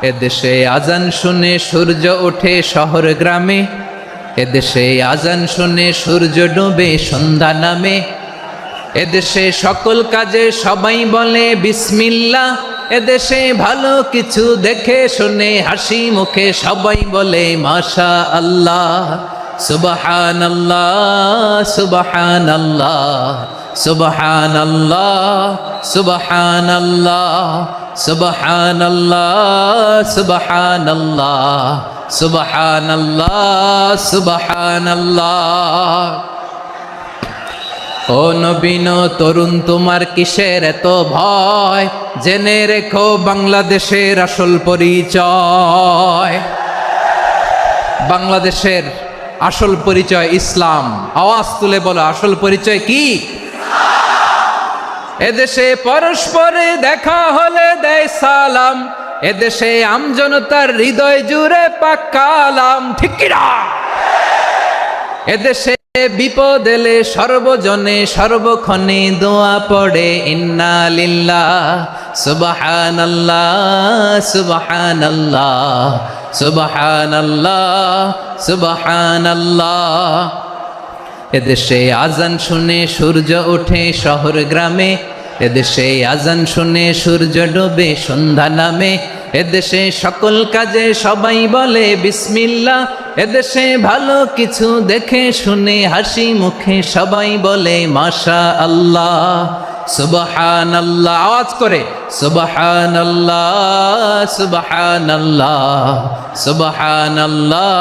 এদেশে আজান শুনে সূর্য ওঠে শহর গ্রামে, এদেশে আজান শুনে সূর্য ডুবে সন্ধ্যা নামে। এদেশে সকল কাজে সবাই বলে বিসমিল্লাহ, এদেশে ভালো কিছু দেখে শুনে হাসি মুখে সবাই বলে মাশা আল্লাহ। সুবহানাল্লাহ সুবহানাল্লাহ সুবহানাল্লাহ সুবহানাল্লাহ সুবহানাল্লাহ সুবহানাল্লাহ সুবহানাল্লাহ সুবহানাল্লাহ। ও নবীন তরুণ, তোমার কিসের এত ভয়? জেনে রেখো বাংলাদেশের আসল পরিচয়। বাংলাদেশের আসল পরিচয় ইসলাম। আওয়াজ তুলে বলো, আসল পরিচয় কি? এদেশে পরস্পরে দেখা হলে দেয় সালাম, এদেশে আমজনতার হৃদয় জুড়ে পাক্কালাম। ঠিক কি না? এদেশে বিপদ এলে সর্বজনে সর্বক্ষণে দোয়া পড়ে ইন্না লিল্লাহ সুবহানাল্লাহ সুবহানাল্লাহ সুবহানাল্লাহ সুবহানাল্লাহ। এদেশে আজান শুনে সূর্য ওঠে শহর গ্রামে, এদেশে আজান শুনে সূর্য ডুবে সন্ধ্যা নামে। এদেশে সকল কাজে সবাই বলে বিসমিল্লাহ, এদেশে ভালো কিছু দেখে শুনে হাসি মুখে সবাই বলে মাশা আল্লাহ। সুবহানাল্লাহ, আওয়াজ করে সুবহানাল্লাহ সুবহানাল্লাহ সুবহানাল্লাহ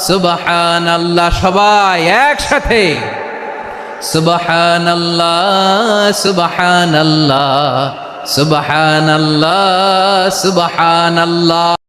সুবহানাল্লাহ। সবাই একসাথে সুবহানাল্লাহ সুবহানাল্লাহ সুবহানাল্লাহ সুবহানাল্লাহ।